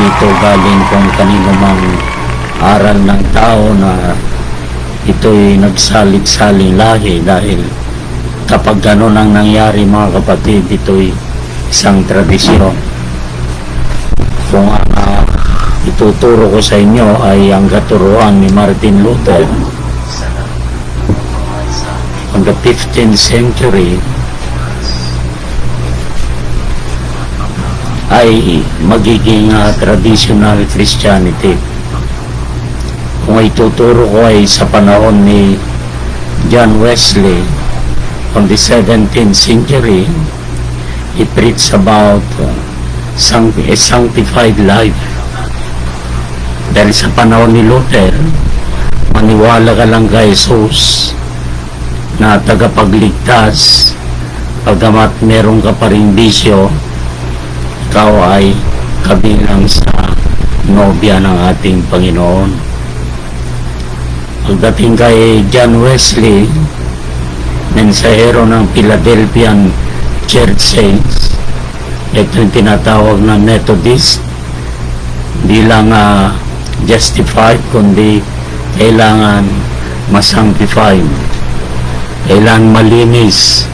ito galing kung kanino mang aral ng tao na ito'y nagsalit-saling lahi, dahil kapag gano'n ang nangyari mga kapatid, ito'y isang tradisyon. Kung ituturo ko sa inyo ay ang katuruan ni Martin Luther on the 15th century, ay magiging traditional Christianity. Kung ituturo ko ay sa panahon ni John Wesley on the 17th century, he preached about a sanctified life. Dahil sa panahon ni Luther, maniwala ka lang kay Jesus na tagapagligtas, pagkamat meron ka pa rin bisyo, ikaw ay kabilang sa nobya ng ating Panginoon. Pagdating kay John Wesley, mensahero ng Philadelphian Church Saints, ito yung tinatawag na Methodist, hindi lang justified, kundi kailangan masanctify, kailangan malinis.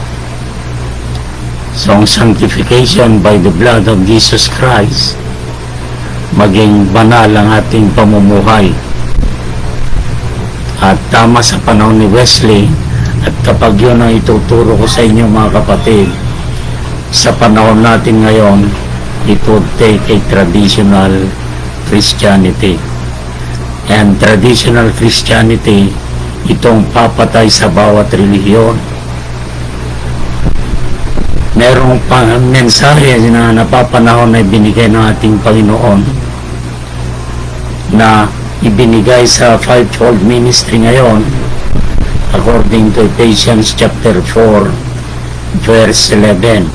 So ang sanctification by the blood of Jesus Christ, maging banal ang ating pamumuhay. At tama sa panahon ni Wesley, at kapag yun ang ituturo ko sa inyo mga kapatid, sa panahon natin ngayon, it would take a traditional Christianity. And traditional Christianity, itong papatay sa bawat relihiyon. Merong mensahe na napapanahon na ibinigay ng ating Panginoon, na ibinigay sa fivefold ministry ngayon, according to Ephesians chapter 4 verse 11.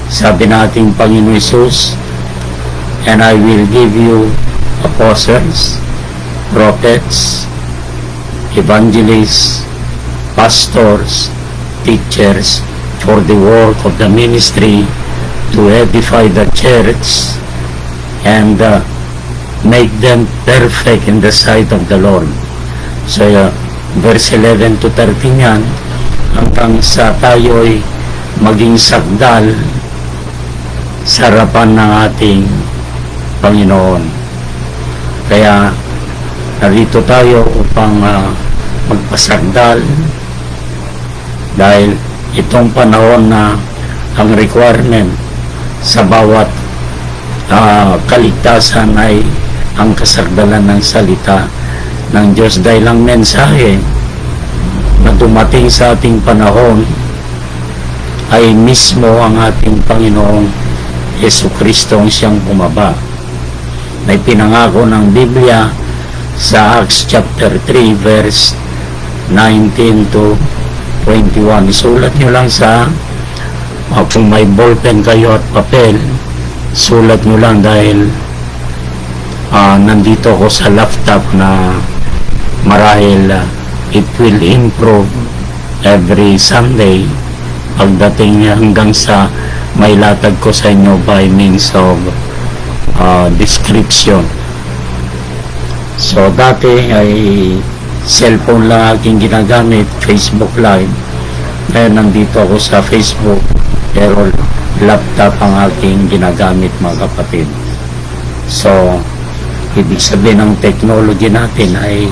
Sabi nating Panginoon Jesus, "And I will give you apostles, prophets, evangelists, pastors, teachers, for the work of the ministry, to edify the church and make them perfect in the sight of the Lord." So verse 11 to 13 yan, hanggang sa tayo'y maging sagdal sa harapan ng ating Panginoon. Kaya narito tayo upang magpasagdal, dahil itong panahon na ang requirement sa bawat kaligtasan ay ang kasagdalan ng salita ng Diyos, dahil ang mensahe na dumating sa ating panahon ay mismo ang ating Panginoong Jesucristo ang siyang bumaba, na ipinangako ng Biblia sa Acts chapter 3 verse 19 to 21. Isulat nyo lang sa kung may ballpen kayo at papel, sulat nyo lang, dahil nandito ako sa laptop na marahil it will improve every Sunday pagdating hanggang sa may latag ko sa inyo by means of description. So dati ay cellphone lang aking ginagamit, Facebook Live. Ngayon nandito ako sa Facebook, pero laptop ang aking ginagamit mga kapatid. So ibig sabihin ng technology natin ay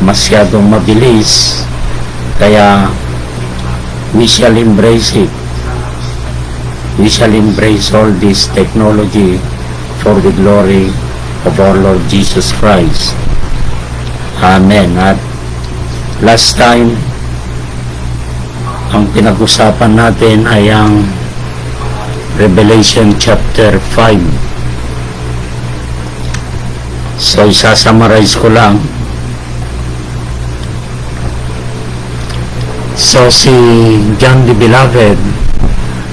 masyadong mabilis, kaya we shall embrace it. We shall embrace all this technology for the glory of our Lord Jesus Christ. Amen. At last time, ang pinag-usapan natin ay ang Revelation chapter 5. So isa-summarize ko lang. So si John the Beloved,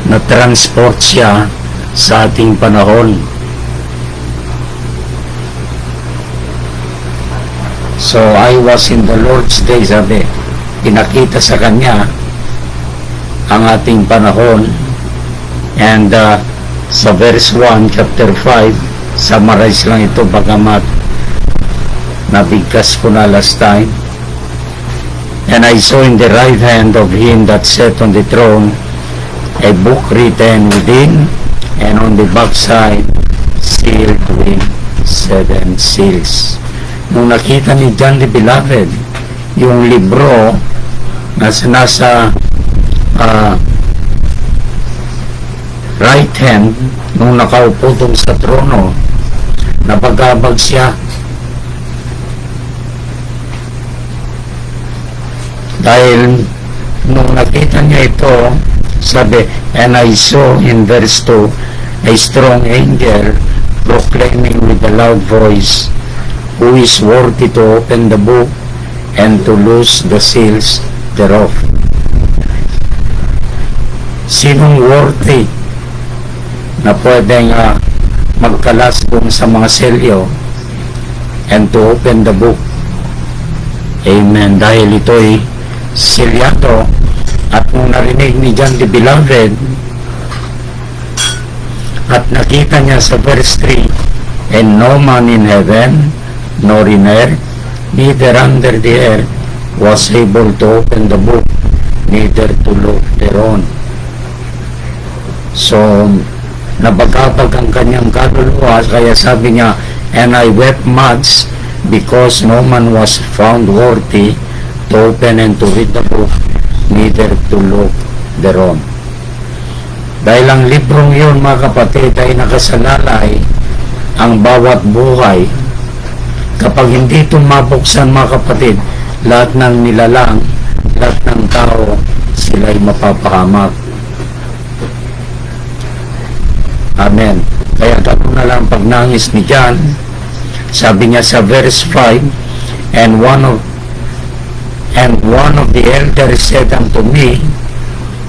na-transport siya sa ating panahon. So I was in the Lord's day, sabi, pinakita sa kanya ang ating panahon, and sa verse 1, chapter 5, summarize lang ito bagamat nabigkas ko na last time. And I saw in the right hand of him that sat on the throne a book written within and on the backside sealed with 7 seals. Nung nakita ni John the Beloved yung libro na nasa right hand nung nakaupo dun sa trono, nabagabag siya dahil nung nakita niya ito, sabi, and I saw in verse 2 a strong angel proclaiming with a loud voice, who is worthy to open the book and to loose the seals thereof. Sinong worthy na pwedeng magkalas dun sa mga selyo and to open the book? Amen. Dahil ito'y selyado. At nung narinig ni John the Beloved at nakita niya sa verse 3, and no man in heaven nor in earth neither under the earth was able to open the book neither to look thereon. So nabagabag ang kanyang kaluluwa, kaya sabi niya, and I wept much because no man was found worthy to open and to read the book neither to look thereon. Dahil ang librong yun, mga kapatid, ay nakasalalay ang bawat buhay. Kapag hindi ito mabuksan, mga kapatid, lahat ng nilalang, lahat ng tao, sila'y mapapahamak. Amen. Kaya gano'n na lang pagnangis ni John. Sabi niya sa verse 5, and one of the elders said unto me,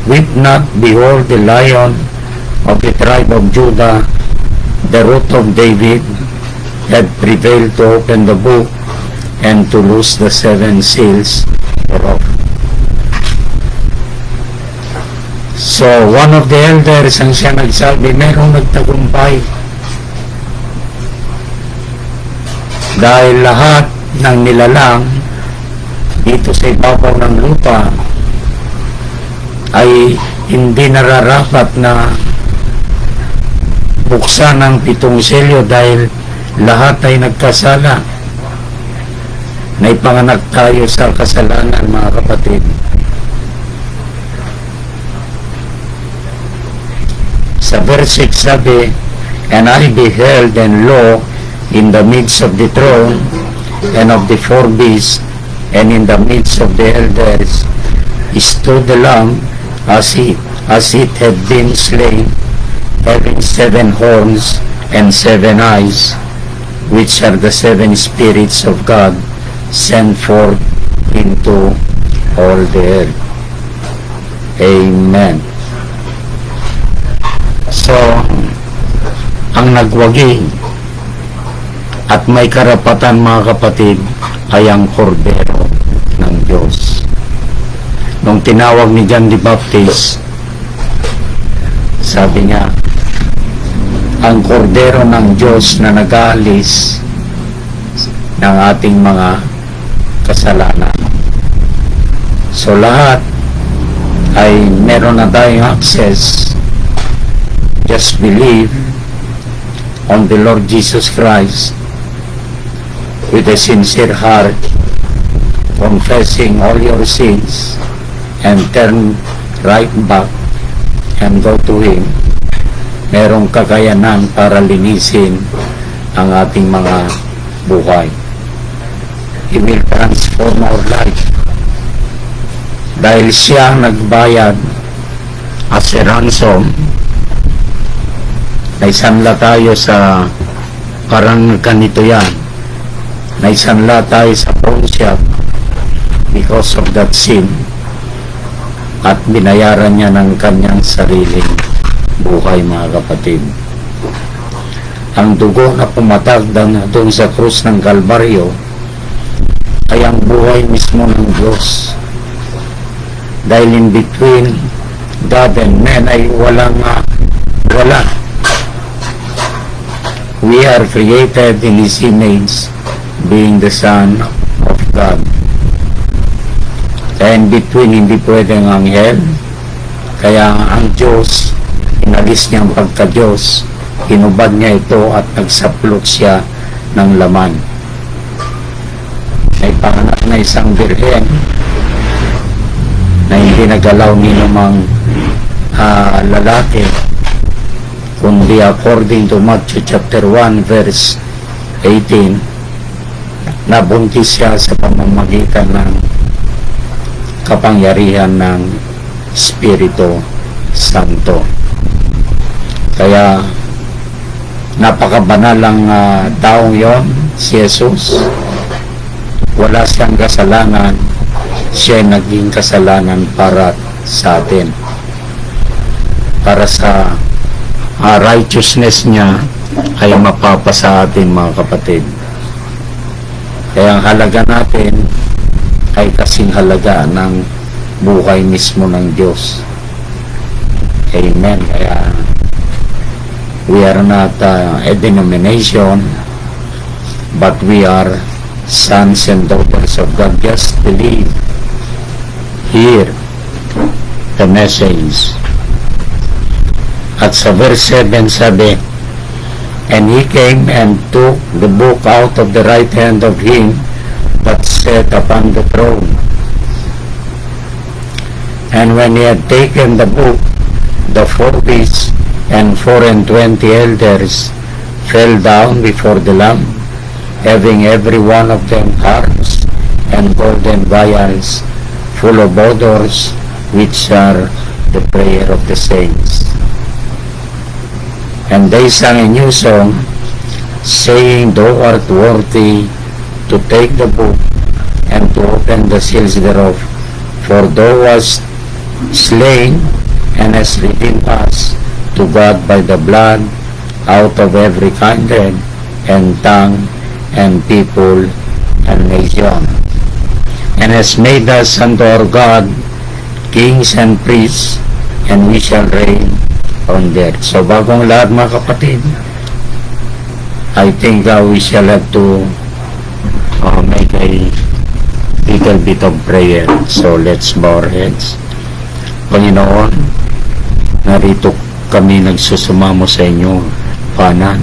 weep not, behold, the Lion of the tribe of Judah, the root of David, had prevailed to open the book and to loose the 7 seals thereof. So, one of the elders ang siya nagsabi, merong nagtagumpay. Dahil lahat ng nilalang dito sa ibabaw ng lupa ay hindi nararapat na buksan ang 7 selyo dahil lahat ay nagkasala. Naipanganak tayo sa kasalanan, mga kapatid. Sa verse 6 sabi, and I beheld, and lo, in the midst of the throne and of the 4 beasts, and in the midst of the elders, stood the Lamb as it had been slain, having 7 horns and 7 eyes, which are the 7 spirits of God sent forth into all the earth. Amen. So, ang nagwagi at may karapatan, mga kapatid, ay ang kordero ng Diyos. Nung tinawag ni John the Baptist, sabi niya, ang kordero ng Diyos na nag-aalis ng ating mga kasalanan. So lahat ay meron na tayong access. Just believe on the Lord Jesus Christ with a sincere heart, confessing all your sins, and turn right back and go to Him. Merong kakayanan para linisin ang ating mga buhay. He will transform our life. Dahil siya nagbayad as a ransom, naisanla tayo sa parang ganito yan. Naisanla tayo sa pawn shop because of that sin, at binayaran niya ng kanyang sariling buhay, mga kapatid. Ang dugo na pumatag doon sa krus ng Kalbaryo ay ang buhay mismo ng Diyos. Dahil in between God and man ay wala. we are created in His image, being the Son of God. Kaya in between, hindi pwedeng anghel. Kaya ang Diyos, inalis niya ang pagka-Diyos, hinubad niya ito at nagsaplot siya ng laman. May panganak na isang birhen na hindi nagalaw ni namang lalaki, kundi according to Matthew chapter 1 verse 18, nabuntis siya sa pamamagitan ng kapangyarihan ng Espiritu Santo. Kaya napakabanalang taong yon, si Jesus. Wala siyang kasalanan, siya naging kasalanan para sa atin, para sa righteousness niya ay mapapasa atin, mga kapatid. Kaya ang halaga natin ay kasing halaga ng buhay mismo ng Diyos. Amen. Kaya we are not a denomination, but we are sons and daughters of God. Just believe, hear the message. At sa verse 7 sabi, and he came and took the book out of the right hand of him that sat upon the throne. And when he had taken the book, the 4 beasts and 24 elders fell down before the Lamb, having every one of them harps and golden vials full of odors, which are the prayer of the saints. And they sang a new song, saying, Thou art worthy to take the book and to open the seals thereof, for thou wast slain and hast redeemed us to God by the blood out of every kindred and tongue and people and nation, and has made us unto our God kings and priests, and we shall reign on the earth. So bagong lahat, mga kapatid, I think we shall have to make a little bit of prayer. So let's bow our heads. Panginoon, narito kami nagsusumamo sa inyo, Panan,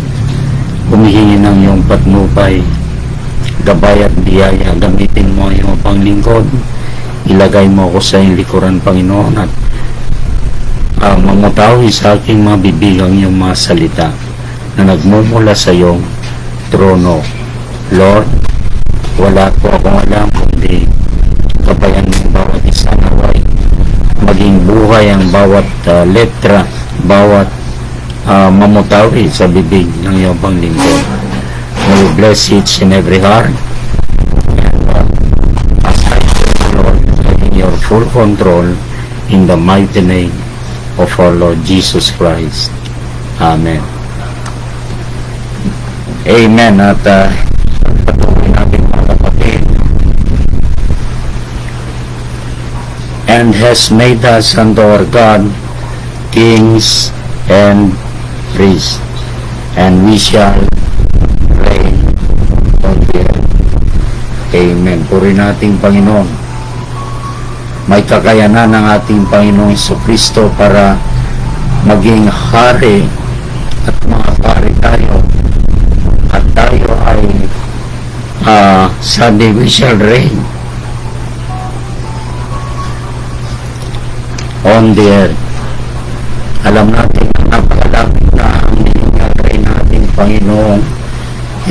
humihingi ng iyong patnubay, gabay at biyaya. Gamitin mo ang iyong panglingkod, ilagay mo ako sa iyong likuran, Panginoon, at mamutawi sa aking mga bibig ang iyong mga salita na nagmumula sa iyong trono. Lord, wala po akong alam kundi gabayan ng bawat isa, naway maging buhay ang bawat letra, bawat mamutawi sa bibig ng iyong panglingkod. May you bless each and every heart, and as I pray, Lord, in your full control, in the mighty name of our Lord Jesus Christ. Amen. Amen. At patuloy natin, mga kapatid. And has made us unto our God kings and priests, and we shall reign on the earth. Amen. Purihin natin, Panginoon. May kakayanan ng ating Panginoong Jesucristo para maging hari at mga pari tayo, at tayo ay Sunday we shall reign on the earth. Alam natin na napakalapit na ang nilingagay natin Panginoong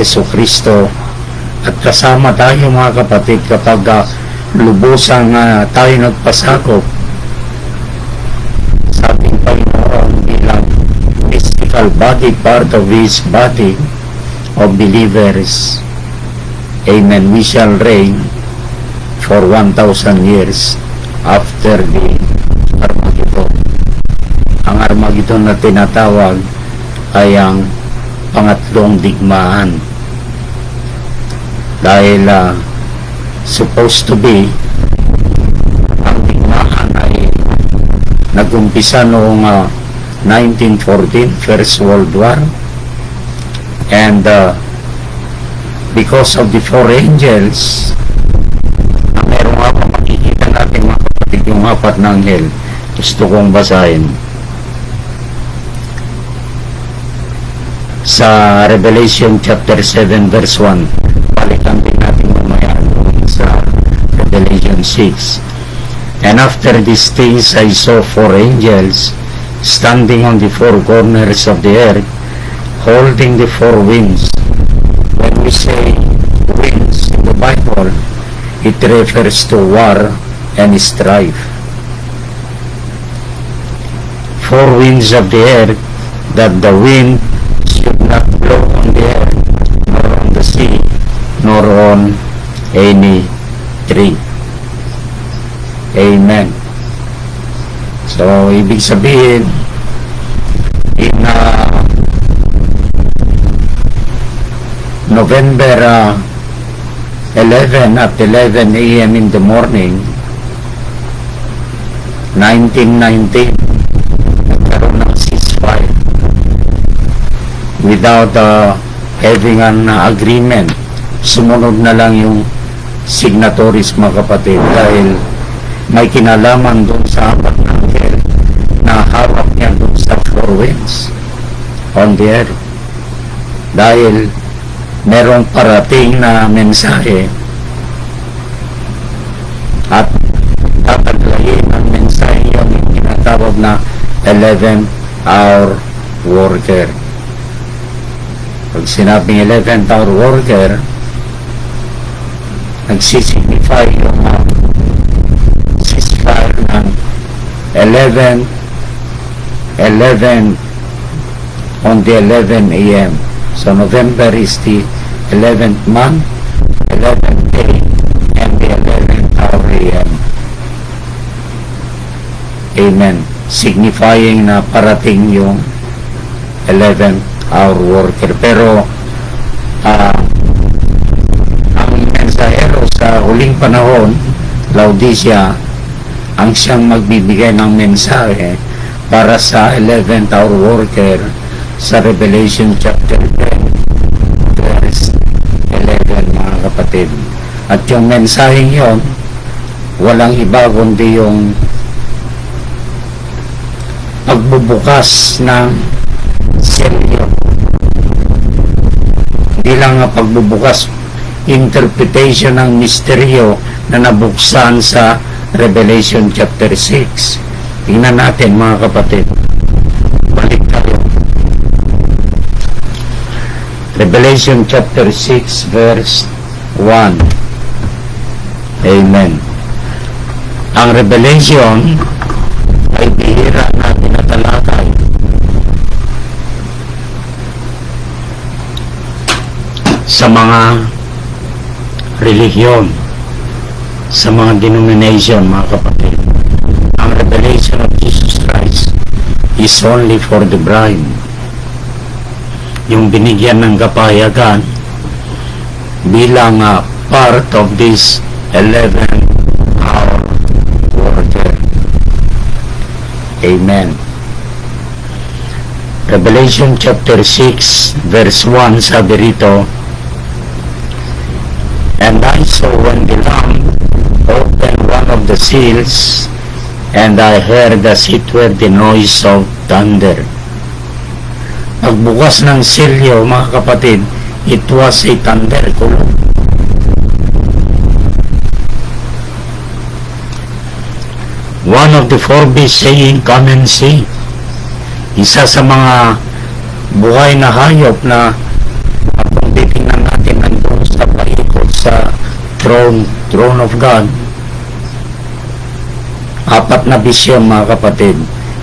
Jesucristo, at kasama tayo, mga kapatid, kapag lubusang tayo nagpasakop sa ating Panginoon bilang mystical body, part of His body of believers. Amen. We shall reign for 1,000 years after the Armageddon. Ang Armageddon na tinatawag ay ang pangatlong digmaan, dahil supposed to be ang digmaan ay nagumpisa noong 1914, First World War, And because of the four angels, meron nga pa makikita natin mga kapatid yung apat na anghel. Gusto kong basahin sa Revelation chapter 7 verse 1. Balikan din natin mamaya sa Revelation 6. And after these things I saw four angels standing on the four corners of the earth, holding the four winds. When we say winds in the Bible, it refers to war and strife. Four winds of the earth, that the wind should not blow on the earth, nor on the sea, nor on any tree. Amen. So, ibig sabihin, in November 11 at 11 a.m. in the morning, 1919, nagkaroon ng ceasefire without having an agreement. Sumunod na lang yung signatories, mga kapatid, dahil may kinalaman doon sa apat na anghel na hawak niya doon sa four winds on the earth, dahil merong parating na mensahe at tataglayin ang mensahe yun, yung tinatawag na 11th hour worker. Pag sinabing 11th hour worker, nagsisignify yung ceasefire ng 11 on the 11 a.m. So November is the 11th month, 11th day, and the 11th hour a.m. Amen. Signifying na parating yung 11th hour worker. Pero ang mensahero sa huling panahon, Laodicea, ang siyang magbibigay ng mensahe para sa 11th hour worker sa Revelation chapter 10 verse 11, mga kapatid. At yung mensaheng yon, walang iba kundi yung pagbubukas ng selyo. Hindi lang nga pagbubukas, interpretation ng misteryo na nabuksan sa Revelation chapter 6. Tingnan natin, mga kapatid. Balik tayo. Revelation chapter 6 verse 1. Amen. Ang Revelation ay bihira na tinatalakay. Sa mga relihiyon, sa mga denomination, mga kapatid. Ang revelation of Jesus Christ is only for the bride. Yung binigyan ng kapayagan bilang part of this 11-hour worker. Amen. Revelation chapter 6 verse 1, sabi rito, and I saw when the Lamb opened one of the seals, and I heard as it were the noise of thunder. Pagbukas ng selyo, mga kapatid, it was a thunderclap. One of the four beasts saying, come and see. Isa sa mga buhay na hayop na kung titingnan natin nandun sa paikot sa throne of God, apat na bisyon, mga kapatid.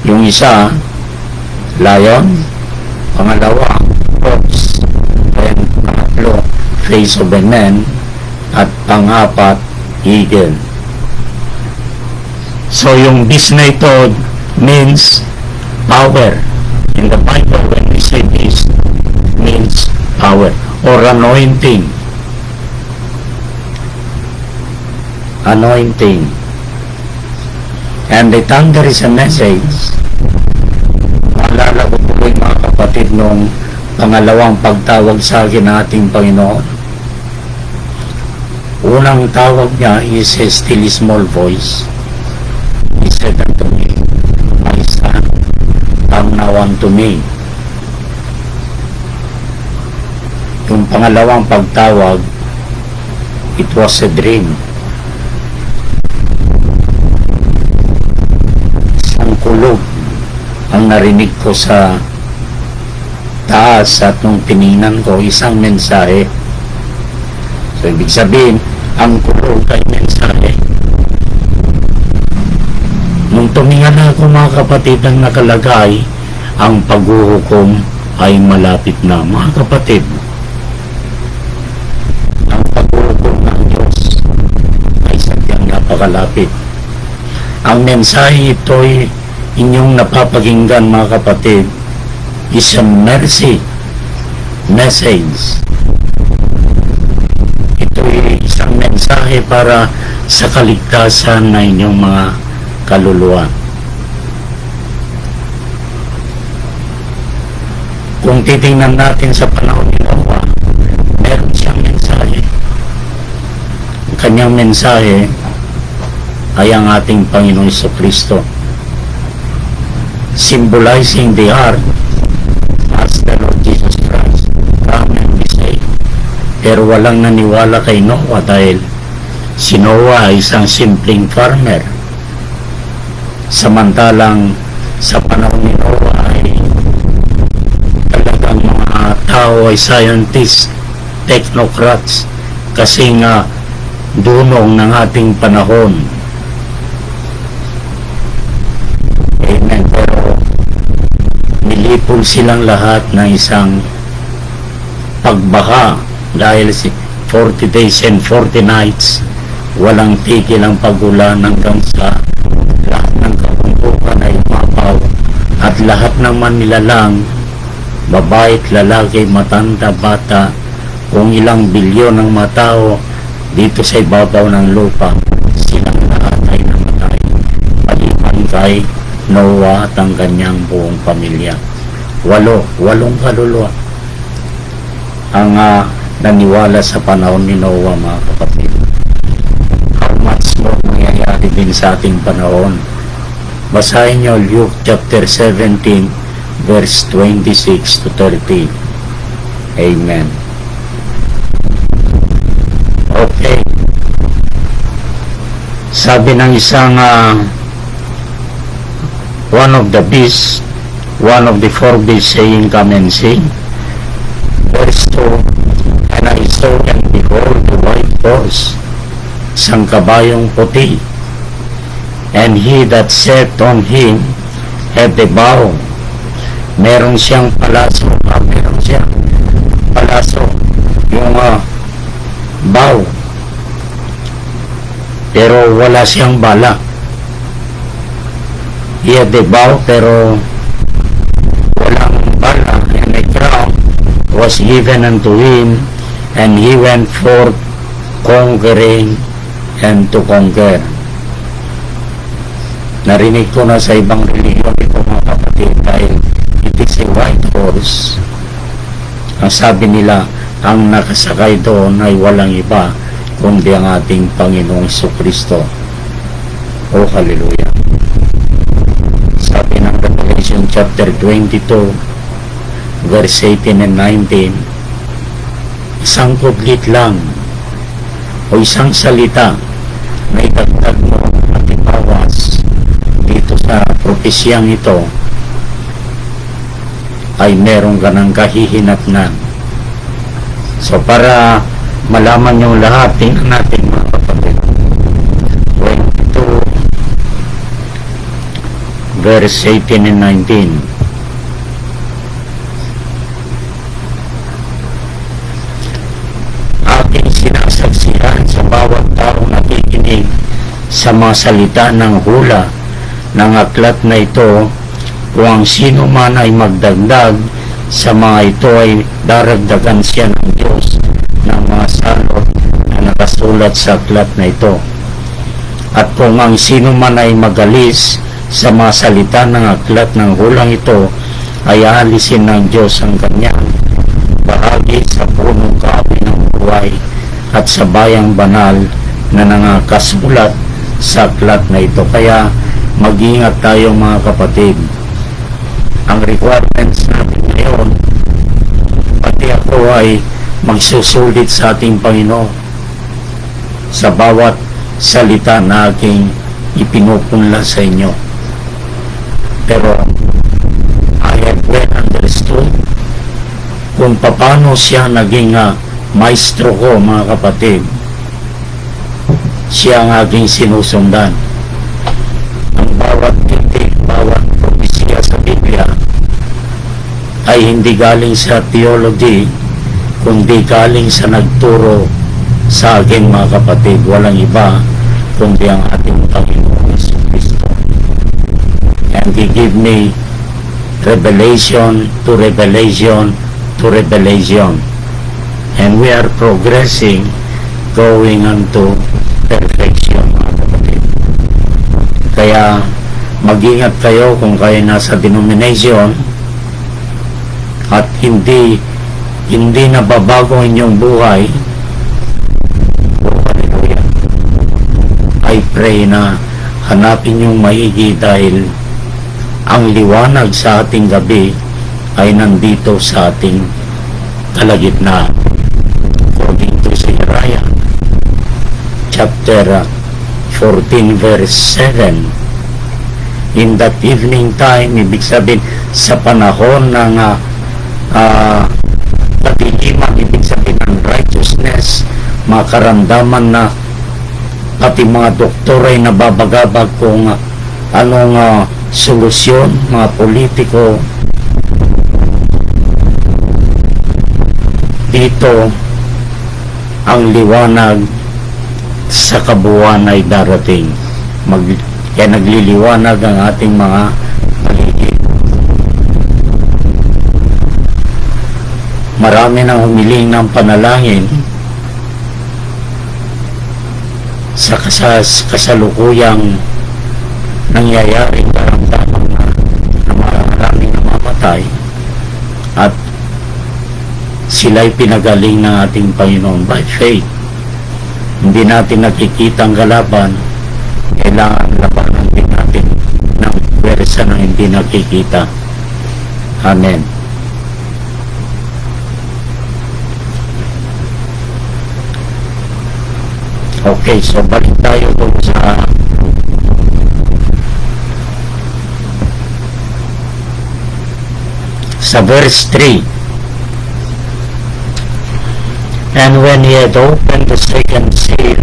Yung isa, lion. Pangalawa, ox. And pangatlo, face of a man. At pangapat, eagle. So yung beast na ito means power. In the Bible, when we say beast, means power or anointing. Anointing. And the thunder is a message. Maalala ko po mga kapatid nung pangalawang pagtawag sa akin ng ating Panginoon. Unang tawag niya is a still small voice. He said unto me, My son, come now unto me. Yung pangalawang pagtawag, it was a dream. Isang kulog ang narinig ko sa taas at nung tiningnan ko, isang mensahe. So, ibig sabihin, ang kulog ay mensahe. Nung tumingan ako, mga kapatid, ang nakalagay, ang paghuhukom ay malapit na. Mga kapatid, ang paghuhukom ng Diyos ay sadyang napakalapit. Ang mensahe ito'y inyong napapakinggan, mga kapatid, is a mercy message. Ito'y isang mensahe para sa kaligtasan na inyong mga kaluluwa. Kung titingnan natin sa panahon ni Noah, meron siyang mensahe. Ang kanyang mensahe ay ang ating Panginoong Jesucristo, symbolizing the ark as the Lord Jesus Christ, come and be saved. Pero walang naniwala kay Noah dahil si Noah ay isang simpleng farmer. Samantalang sa panahon ni Noah ay talagang mga tao ay scientists, technocrats, kasi nga dunong ng ating panahon. Amen. Pero nilipol silang lahat ng isang pagbaha dahil 40 days and 40 nights walang tigil ang pagulan hanggang sa lahat ng kabundukan ay umapaw at lahat naman nilalang, babae at lalaki, matanda, bata, kung ilang bilyon ng matao dito sa ibabaw ng lupa, silang lahat ay namatay maliban kay Noah at ang kanyang buong pamilya. Walong kaluluwa ang naniwala sa panahon ni Noah, mga kapatid. How much more nangyayari din sa ating panahon? Basahin nyo Luke chapter 17 verse 26 to 30. Amen. Okay. Sabi ng isang one of the beasts, one of the four beasts saying, come and see. Verse 2, and I saw and behold the white horse, isang kabayong puti, and he that sat on him had a bow. Meron siyang palaso, yung bow, pero wala siyang bala. He had a bow pero walang bala, and a crown was given unto him, and he went forth conquering and to conquer. Narinig ko na sa ibang religion ito, mga kapatid, dahil it is a white horse. Ang sabi nila, ang nakasakay doon ay walang iba kundi ang ating Panginoong Jesucristo. Oh, hallelujah. Sabi ng Revelation chapter 22 verse 18 and 19, isang kudlit lang o isang salita na idagdag mo at ibawas dito sa propesyang ito ay meron ka ng kahihinatnan. So para malaman nyo lahat, tingnan natin, mga kapatid, 22 verse 18 and 19. Aking sinasaksihan sa bawat taong nakikinig sa mga salita ng hula ng aklat na ito, kung ang sino man ay magdagdag sa mga ito ay daragdagan siya ng Diyos ng mga salot na nakasulat sa aklat na ito. At kung ang sino man ay magalis sa mga salita ng aklat ng hulang ito, ay aalisin ng Diyos ang kanyang buhay at sa bayang banal na nangakasbulat sa aklat na ito. Kaya mag-ingat tayo mga kapatid. Ang requirements natin ngayon, pati ako ay magsusulit sa ating Panginoon sa bawat salita na aking ipinupunla sa inyo. Pero I have well understood kung paano siya naging maestro ko mga kapatid. Siya ang aking sinusundan. Ang bawat titik, bawat propesya sa Biblia ay hindi galing sa theology, kundi galing sa nagturo sa akin mga kapatid. Walang iba kundi ang ating Panginoon Hesus Kristo. And He give me revelation to revelation to revelation. And we are progressing, going unto perfection mga kapatid. Kaya mag-ingat kayo kung kayo nasa denomination at hindi nababago ang inyong buhay. Oh, hallelujah. I pray na hanapin yung maigi dahil ang liwanag sa ating gabi ay nandito sa ating kalagitnaan. According to Zechariah chapter 14 verse 7, in that evening time, ibig sabihin sa panahon ng kadiliman, ibig sabihin ng righteousness, mga karamdaman na pati mga doktor ay nababagabag kung anong solusyon, mga politiko. Dito ang liwanag sa kabuuan ay darating. Kaya nagliliwanag ang ating mga paligid. Marami nang humiling ng panalangin sa kasalukuyang nangyayaring karamdaman na maraming namamatay, at sila'y pinagaling ng ating Panginoon by faith. Hindi natin nakikita ang kalaban, kailangan labanan din natin ng pwersa na hindi nakikita. Amen. Okay, so balik tayo dun sa verse 3. And when he had opened the second seal,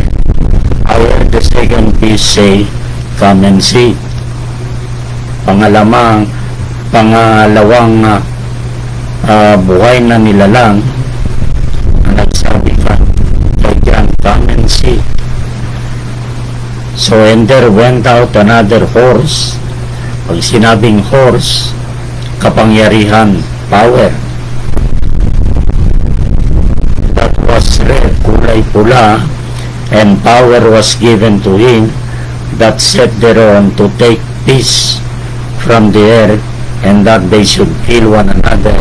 I heard the second beast say, "Come and see." Pangalawang buhay na nilalang ang nagsabi ka, "Kaya come and see." So, and there went out another horse. Pag sinabing horse, kapangyarihan, power. That was red, kulay pula, and power was given to him that sat thereon to take peace from the earth, and that they should kill one another.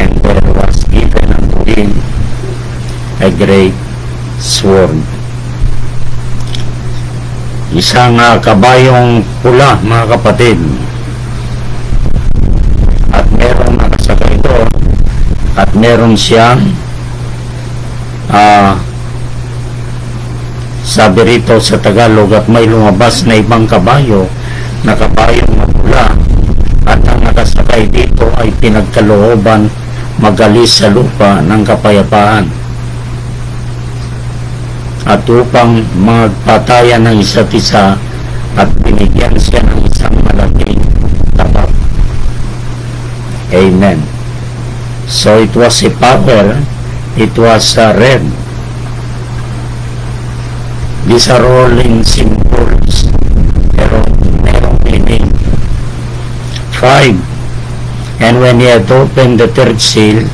And there was given unto him a great sword. Isang kabayong pula mga kapatid, at meron nakasakay doon, at meron siyang sabi rito sa Tagalog, at may lumabas na ibang kabayo na kabayong mapula, at ang nakasakay dito ay pinagkalooban magalis sa lupa ng kapayapaan, at upang magpatayan ng isa't isa, at binigyan siya ng isang malaking tabak. Amen. So it was a power, it was red. These are all in symbols, pero merong meaning. 5. And when he had opened the third seal,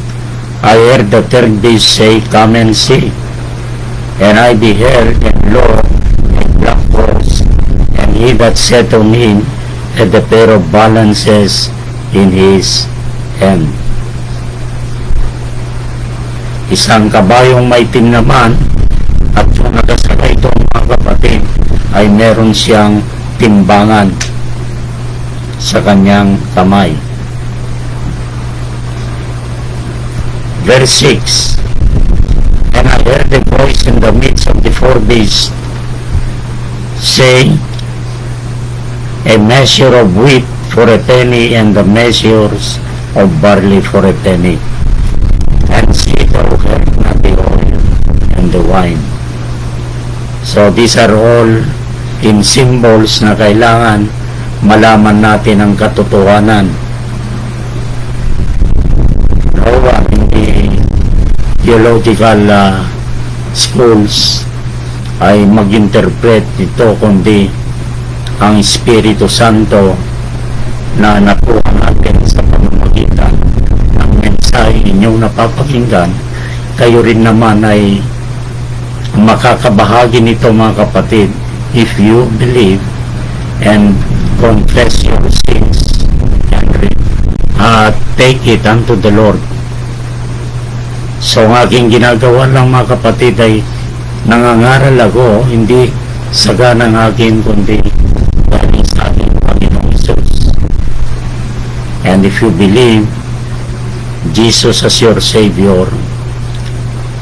I heard the third beast say, "Come and see." And I beheld, and lo, a black horse, and he that sat on him had a pair of balances in his hand. isang kabayong maitim naman, at yung nakasakay doon mga kapatid ay meron siyang timbangan sa kanyang kamay. Verse 6, and I heard a voice in the midst of the four beasts, say, a measure of wheat for a penny, and the measures of barley for a penny. And see thou have not the oil and the wine. So these are all in symbols na kailangan malaman natin ang katotohanan. No one in the theological schools ay mag-interpret ito, kundi ang Espiritu Santo na nakuha natin sa pamamagitan ng mensahe inyong napapakinggan. Kayo rin naman ay makakabahagi nito mga kapatid if you believe and confess your sins and take it unto the Lord. So ang aking ginagawa lang mga kapatid ay nangangaral ako, hindi sagana ng akin kundi galing sa ating Panginoong Jesus. And if you believe Jesus as your Savior,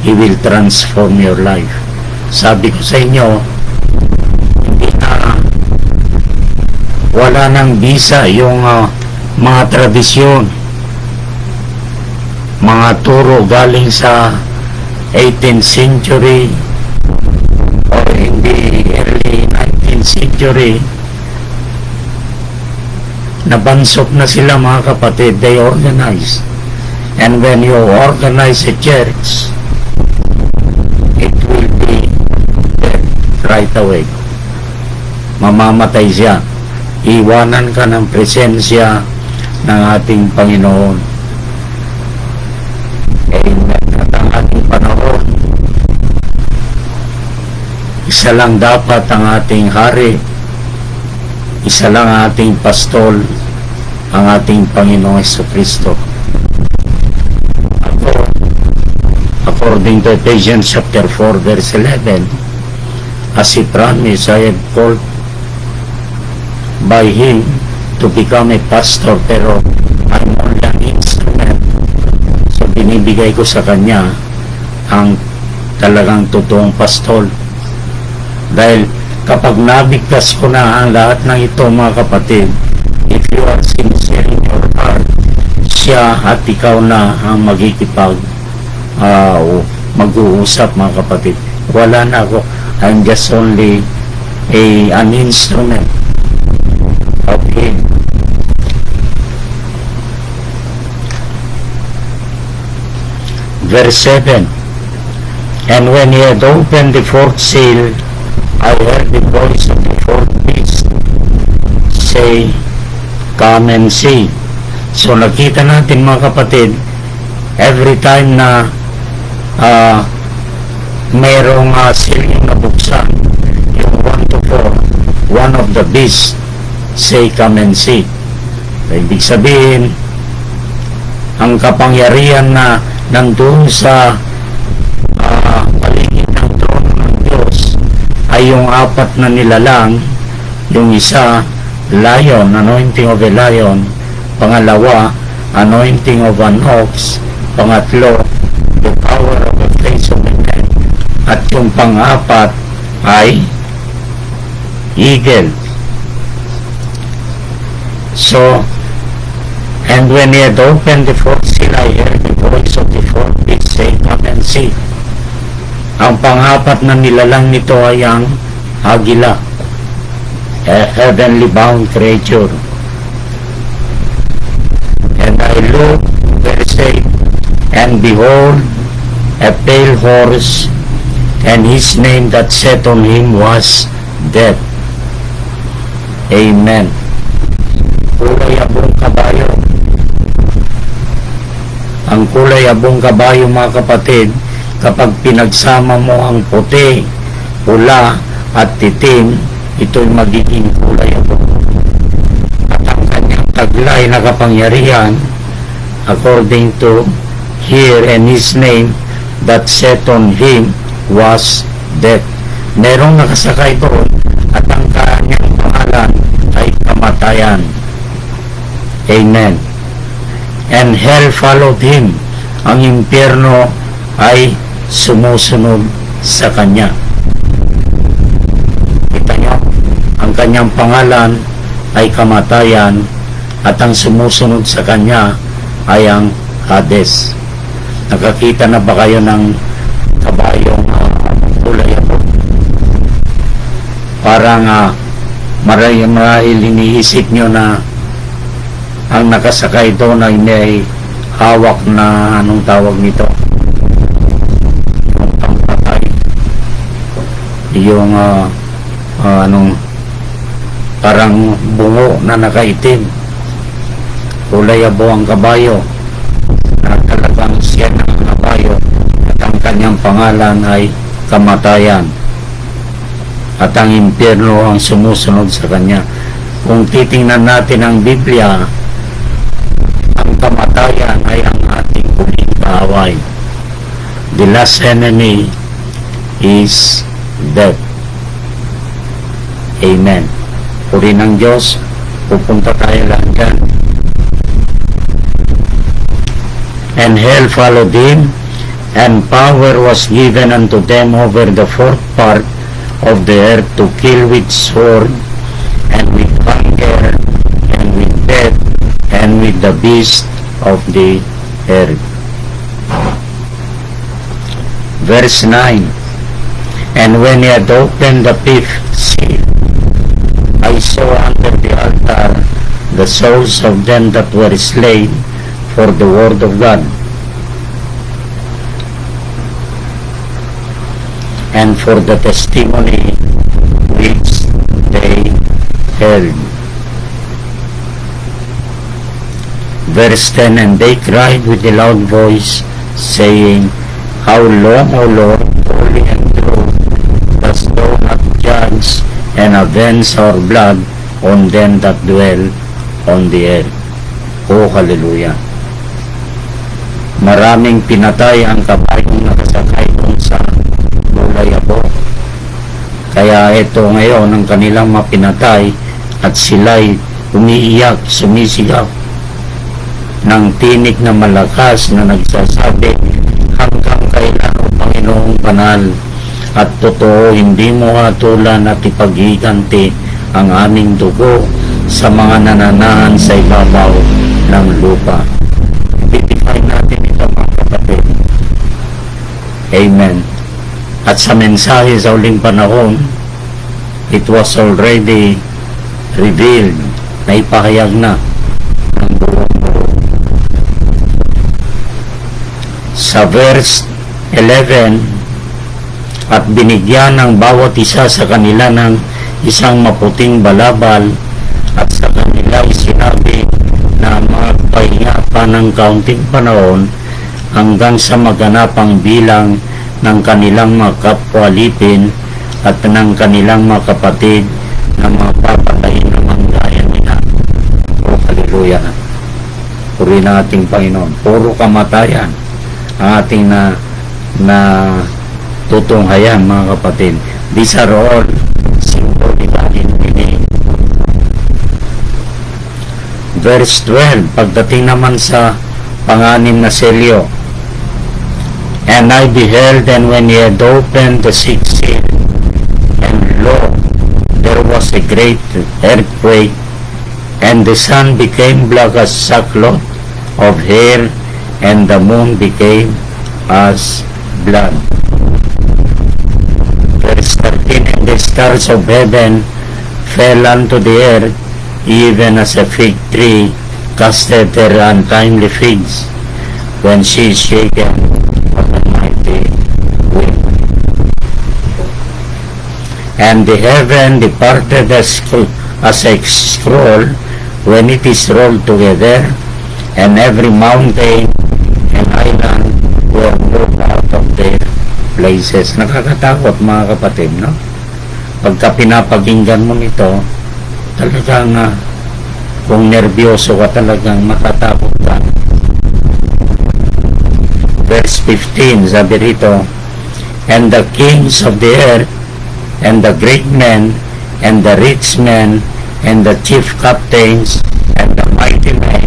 He will transform your life. Sabi ko sa inyo, hindi na wala nang bisa yung mga tradisyon, mga turo galing sa 18th century or in the early 19th century. Nabansok na sila mga kapatid. They organize, and when you organize a church, it will be dead right away. Mamamatay siya. Iwanan ka ng presensya ng ating Panginoon. Amen. At ang ating panahon, isa lang dapat ang ating hari, isa lang ang ating pastol, ang ating Panginoong Jesucristo. According to Ephesians chapter 4 verse 11, as He promised, I have called by Him to become a pastor, pero I'm only an instrument. So binibigay ko sa Kanya ang talagang totoong pastol. Dahil kapag nabigkas ko na ang lahat ng ito mga kapatid, if you are sincere in your heart, siya at ikaw na ang magkikipag mag-uusap mga kapatid. Wala na ako. I'm just only an instrument of Him. Verse 7, and when He had opened the fourth seal, I heard the voice of the fourth beast say, come and see. So nakita natin mga kapatid, every time na mayroong seal yung nabuksan, yung 1 to 4, one of the beasts say, come and see. Ibig sabihin, ang kapangyarihan na nandun sa paligid ng trono ng Diyos ay yung apat na nilalang. Yung isa, lion, anointing of a lion. Pangalawa, anointing of an ox. Pangatlo, the power of the face of a man. At yung pang-apat ay eagle. So, and when He had opened the fourth seal, I heard the voice of the fourth beast say, come and see. Ang pang-apat na nilalang nito ay ang agila, a heavenly bound creature. And I looked, verse 8, and behold, a pale horse, and his name that sat on him was Death. Amen. Kulay abong kabayo. Ang kulay abong kabayo mga kapatid, kapag pinagsama mo ang puti, pula at itim, ito'y magiging kulay abong. At ang kanyang taglay na kapangyarihan, according to here and his name that sat on him was death. Merong nakasakay doon at ang kanyang pangalan ay kamatayan. Amen. And hell followed him. Ang impyerno ay sumusunod sa kanya. Kita nyo, ang kanyang pangalan ay kamatayan at ang sumusunod sa kanya ay ang Hades. Nakakita na ba kayo ng kabayong kulay ako? Parang marahil iniisip nyo na ang nakasakay doon ay may hawak na anong tawag nito? Yung pampatay. Yung parang bungo na nakaitim. Kulay abo ang kabayo na talagang siya ng kabayo at ang kanyang pangalan ay kamatayan at ang impyerno ang sumusunod sa kanya. Kung titingnan natin ang Biblia, ang kamatayan ay ang ating huling kaaway. The last enemy is death. Amen. Puri ng Diyos, pupunta tayo lang dyan. And hell followed him, and power was given unto them over the fourth part of the earth to kill with sword, and with hunger, and with death, and with the beast of the earth. Verse 9. And when he had opened the fifth seal, I saw under the altar the souls of them that were slain for the word of God and for the testimony which they held. Verse 10. And they cried with a loud voice, saying, How long, O Lord, holy and true, dost thou not judge and avenge our blood on them that dwell on the earth? Oh, hallelujah! Maraming pinatay ang kabayong nakasakay doon sa kulay abo. Kaya ito ngayon ang kanilang mapinatay at sila'y umiiyak, sumisigaw ng tinig na malakas na nagsasabi, hanggang kailan, O Panginoong banal at totoo, hindi mo hatulan at ipaghiganti ang aming dugo sa mga nananahan sa ibabaw ng lupa. Identify natin ito, mga kapatid. Amen. At sa mensahe sa uling panahon, it was already revealed, na ipahayag na ng buong buo. Sa verse 11, at binigyan ng bawat isa sa kanila ng isang maputing balabal, at sa kanila sinabi na magpahinga pa ng kaunting panahon hanggang sa maganap ang bilang ng kanilang mga kapwalipin at ng kanilang mga kapatid na mga papatayin na manggaya nila. O haleluya! Puri na ating Panginoon. Puro kamatayan ang ating na tutunghayan, mga kapatid. These are all symbolically meaning. Verse 12, pagdating naman sa panganim na selyo, and I beheld, and when he had opened the sixth seal, and lo, there was a great earthquake, and the sun became black as sackcloth of hair, and the moon became as blood. Verse 13, and the stars of heaven fell unto the earth, even as a fig tree casteth her untimely figs when she is shaken of a mighty wind. And the heaven departed as a scroll when it is rolled together, and every mountain and island were moved out of their places. Nakakatakot, mga kapatid, no? Pagka pinapakinggan mo nito, talagang kung nervyoso ka, talagang matatakot ka. verse 15, sabi rito, and the kings of the earth, and the great men, and the rich men, and the chief captains, and the mighty men,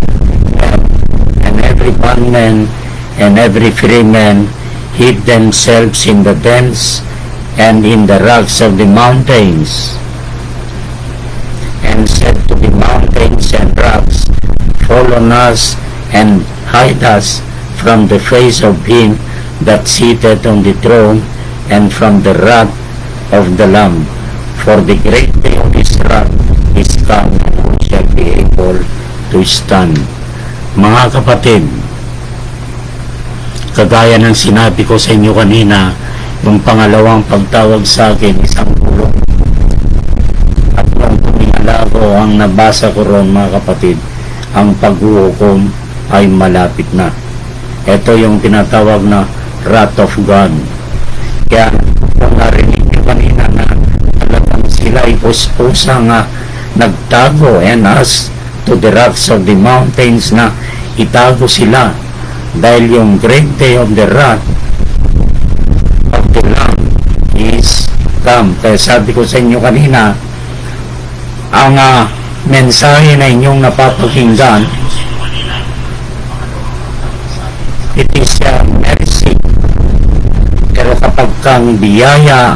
and every bondman, and every free man, hid themselves in the dens, and in the rocks of the mountains, and said to the mountains and rocks, fall on us, and hide us from the face of him that sitteth on the throne, and from the wrath of the Lamb. For the great day of his wrath is come, and who shall be able to stand? Mga kapatid, kagaya ng sinabi ko sa inyo kanina, yung pangalawang pagtawag sa akin, isang pulong. At nung tumingala ko, ang nabasa ko ron, mga kapatid, ang paghuhukom ay malapit na. Ito yung tinatawag na wrath of God. Kaya kung narinig nyo kanina na talagang sila ay puspusa nga nagtago and us to the rocks of the mountains, na itago sila dahil yung great day of the wrath of the Lamb is come. Kaya sabi ko sa inyo kanina, ang mensahe na inyong napapakinggan, it is mercy. Pero kapag kang biyaya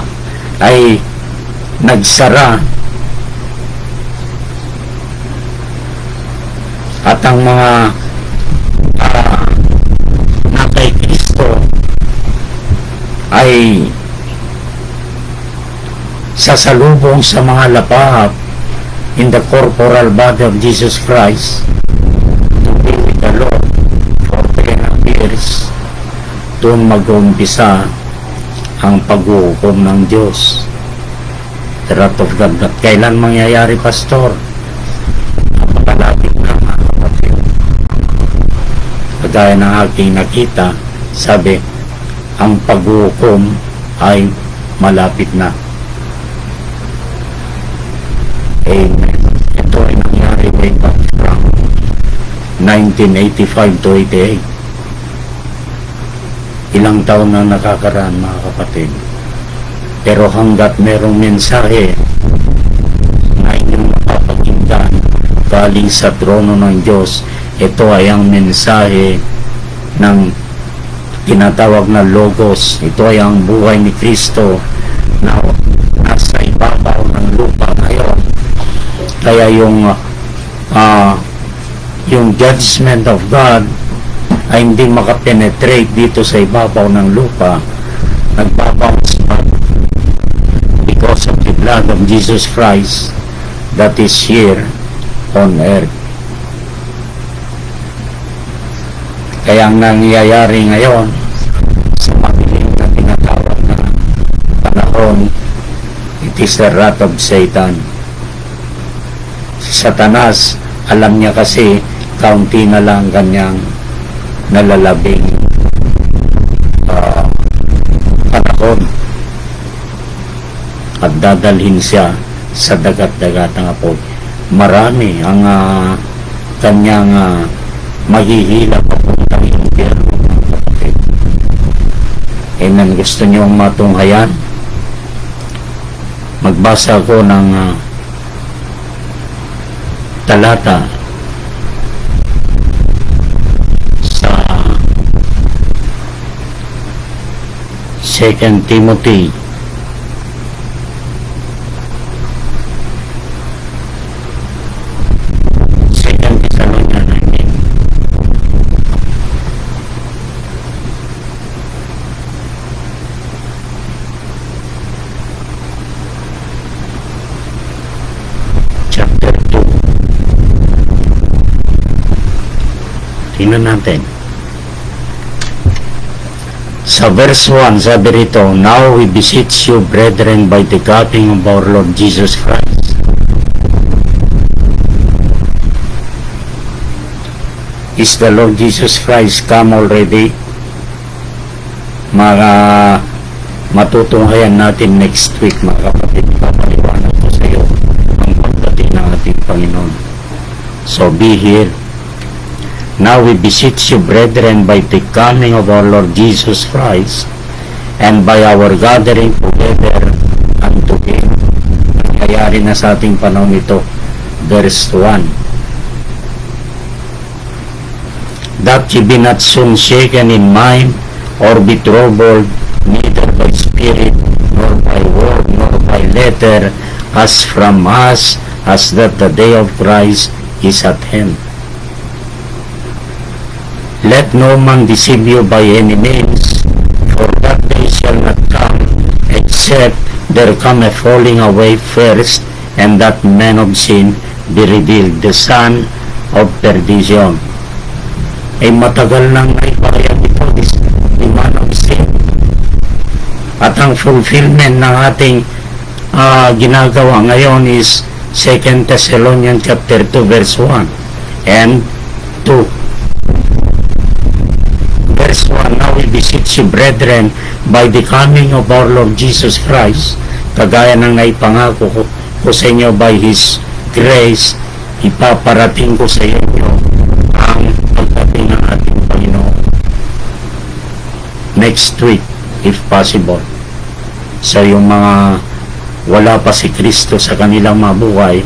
ay nagsara, at ang mga na kay Kristo ay sasalubong sa mga lapahap in the corporal body of Jesus Christ to be with the Lord for 3.5 years, doon mag-umpisa ang paghuhukom ng Diyos. The wrath of God. At kailan mangyayari, Pastor? Napakalapit na, mga kapatid. Kagaya ng aking nakita, sabi, ang paghuhukom ay malapit na. Amen. Ito ay nangyari way back from 1985 to 88. Ilang taon na nakakaraan, mga kapatid. Pero hanggat merong mensahe na inyong mapapakinggan galing sa trono ng Diyos, ito ay ang mensahe ng tinatawag na Logos. Ito ay ang buhay ni Kristo na nasa ibabaw ng lupa ngayon. Kaya yung judgment of God ay hindi makapenetrate dito sa ibabaw ng lupa. Nagbabounce back because of the blood of Jesus Christ that is here on earth. Kaya ang nangyayari ngayon sa madilim na tinatawag na panahon, it is the wrath of Satan. Si Satanas, alam niya kasi kaunti na lang kanyang nalalabing panahon at dadalhin siya sa dagat-dagatang apoy. Marami ang kanyang mahihila papuntang impyerno, mga kapatid. Amen. Gusto niyong matunghayan? Magbasa ako ng talata sa 2 Timothy chapter 2. Tingnan natin. Sa verse 1, sabi rito, now we beseech you, brethren, by the coming of our Lord Jesus Christ. Is the Lord Jesus Christ come already? Matutunghayan natin next week, mga kapatid. Papaliwanag ko sa iyo ang pagdating ng ating Panginoon. So be here. Now we beseech you, brethren, by the coming of our Lord Jesus Christ, and by our gathering together unto Him. Nangyayari na sa ating panahon ito. Verse 1. That ye be not soon shaken in mind, or be troubled, neither by spirit, nor by word, nor by letter, as from us, as that the day of Christ is at hand. Let no man deceive you by any means, for that day shall not come, except there come a falling away first, and that man of sin be revealed, the son of perdition. Ay matagal nang naipahayag ito, the man of sin. At ang fulfillment ng ating ginagawa ngayon is 2 Thessalonians chapter 2 verse 1 and 2. Verse 1, now we beseech you, brethren, by the coming of our Lord Jesus Christ, kagaya ng naipangako ko sa inyo by His grace, ipaparating ko sa inyo ang pagdating ng ating Panginoon. Next week, if possible. So yung mga wala pa si Kristo sa kanilang mabuhay,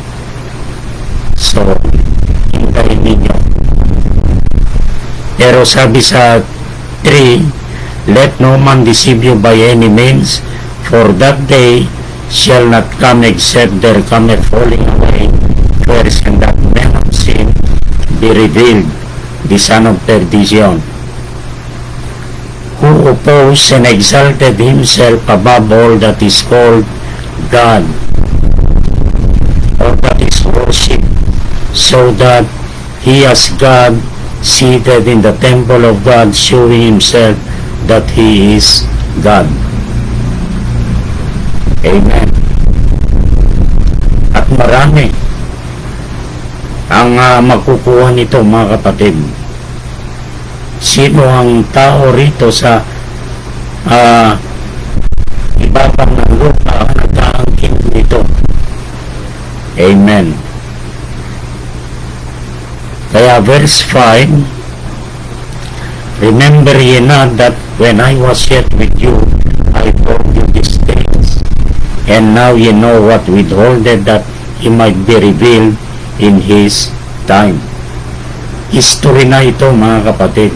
so hintayin ninyo. Pero sabi sa 3, let no man deceive you by any means, for that day shall not come except there come a falling away first, and that man of sin be revealed, the son of perdition, who opposed and exalted himself above all that is called God, or that is worshipped, so that he as God seated in the temple of God, showing himself that he is God. Amen. At marami ang makukuha nito, mga kapatid. Sino ang tao rito sa ibabang ng lupa ang nag-aangkin nito? Amen. Kaya verse 5, remember ye not that when I was yet with you, I told you these things, and now ye know what withholdeth, that he might be revealed in his time. History na ito, mga kapatid.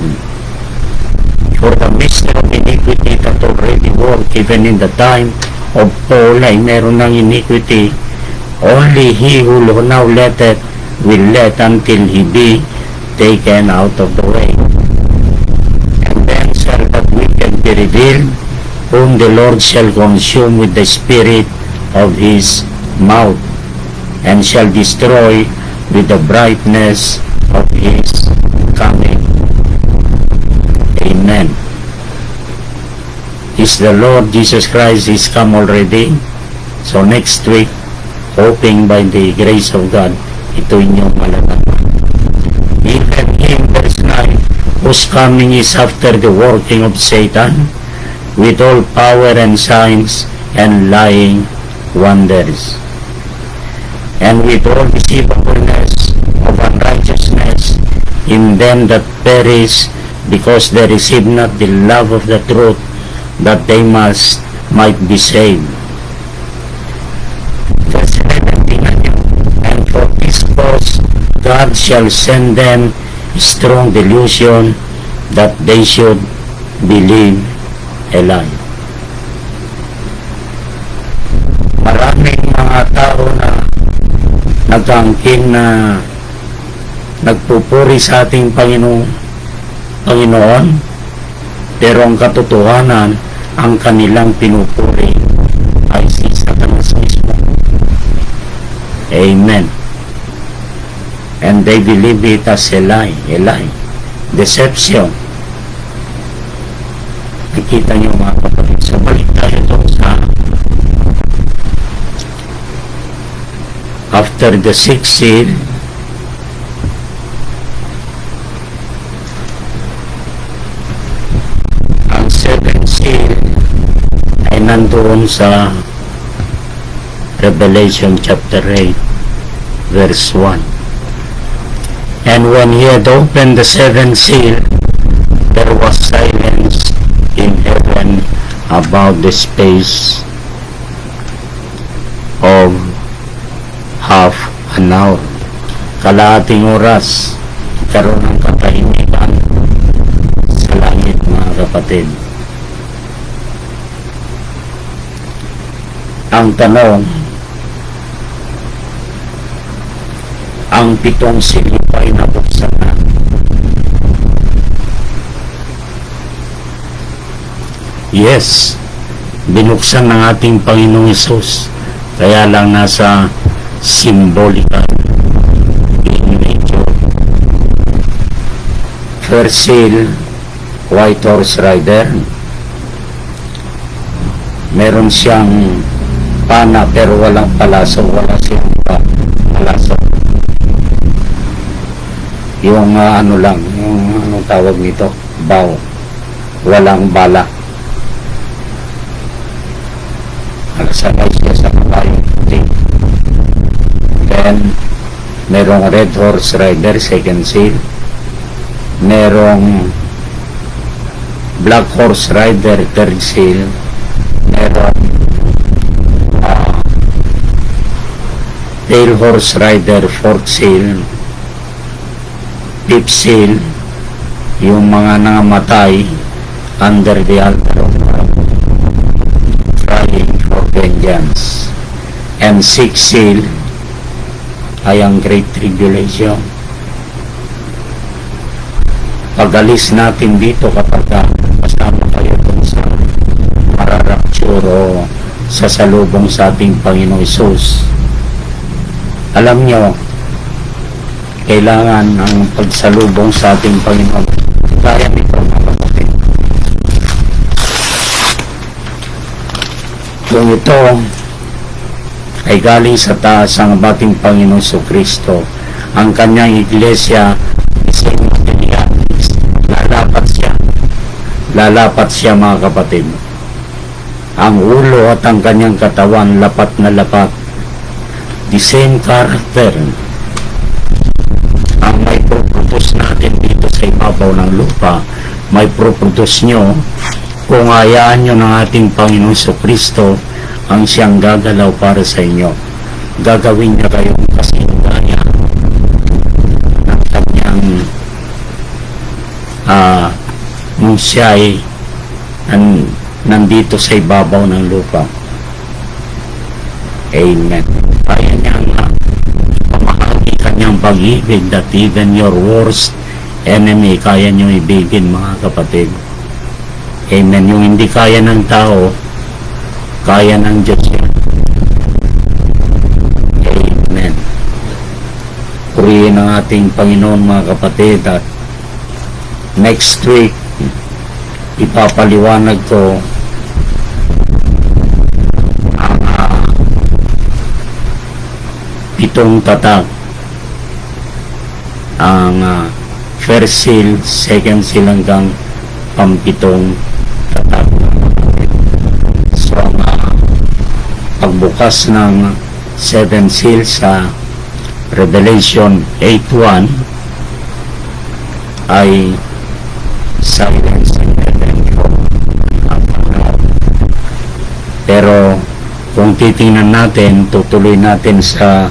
For the mystery of iniquity that already worked even in the time of Paul, ay meron ng iniquity. Only he who now letteth will let until he be taken out of the way. And then shall that wicked be revealed, whom the Lord shall consume with the spirit of his mouth, and shall destroy with the brightness of his coming. Amen. Is the Lord Jesus Christ is come already? So next week, hoping by the grace of God, ito inyong malalaman. Even him, verse 9, whose coming is after the working of Satan, with all power and signs and lying wonders, and with all deceivableness of unrighteousness in them that perish, because they receive not the love of the truth, that they might be saved. Verse 11, tingnan nyo. And for this cause God shall send them strong delusion, that they should believe a lie. Maraming mga tao na nagkaangkin na nagpupuri sa ating Panginoon, pero ang katotohanan, ang kanilang pinupuri ay si Satanas mismo. Amen. And they believe it as a lie, deception. Nakita niyo, mga kapatid, sa balik tayo doon sa after the sixth seal, ang seventh seal ay nandoon sa Revelation chapter 8 verse 1. And when he had opened the seventh seal, there was silence in heaven about the space of half an hour. Kalahating oras, karoon ng katahimikan sa langit, mga kapatid. Ang tanong, ang pitong silip ay nabuksan na. Yes, binuksan ng ating Panginoong Hesus, kaya lang nasa symbolical in nature. First seal, white horse rider. Meron siyang pana pero walang palaso, wala siyang palaso. Yung ano lang, yung anong tawag nito, bow, walang bala. Nakasanay siya sa kabayong puti. Then merong red horse rider, second seal. Merong black horse rider, third seal. Merong pale horse rider, fourth seal. Fifth seal, yung mga nangamatay under the altar of God, crying for vengeance. And sixth seal ay ang Great Tribulation. Pag-alis natin dito kapag kasama kayo dun sa mararapture o sasalubong sa ating Panginoong Hesus, alam nyo, kailangan ang pagsalubong sa ating Panginoon. Kaya nito, mga kapatid. Kung ito ay galing sa taas ang ating Panginoon Kristo, ang kanyang iglesia isang materialis. Lalapat siya, mga kapatid. Ang ulo at ang kanyang katawan lapat na lapat. The same character ang may produce natin dito sa ibabaw ng lupa, may produce nyo kung hayaan nyo ng ating Panginoon Kristo ang siyang gagalaw para sa inyo. Gagawin niya kayong kasingaya ng kanyang nung siya ay nandito sa ibabaw ng lupa. Amen. Kaya niya kanyang pag-ibig that even your worst enemy kaya nyo ibigin, mga kapatid. Amen. Yung hindi kaya ng tao, kaya ng Diyos yan. Amen. Purihin ang ating Panginoon, mga kapatid. At next week, ipapaliwanag ko ang pitong tatak. Ang first seal, second seal hanggang pampitong tatak. So ang pagbukas ng 7 seals sa Revelation 8:1 ay silence in heaven for half an hour. Pero kung titingnan natin, tutuloy natin sa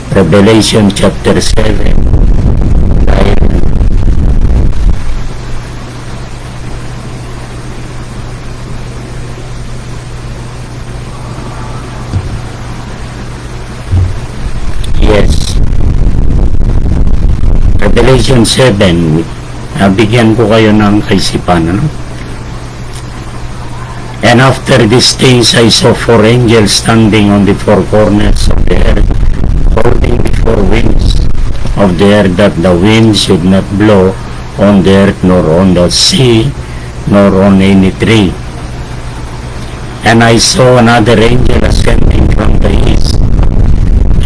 Revelation chapter 7 dahil yes, Revelation 7, bigyan ko kayo ng kaisipan, ano? And after these things I saw 4 angels standing on the 4 corners of the earth, holding the 4 winds of the earth, that the wind should not blow on the earth, nor on the sea, nor on any tree. And I saw another angel ascending from the east,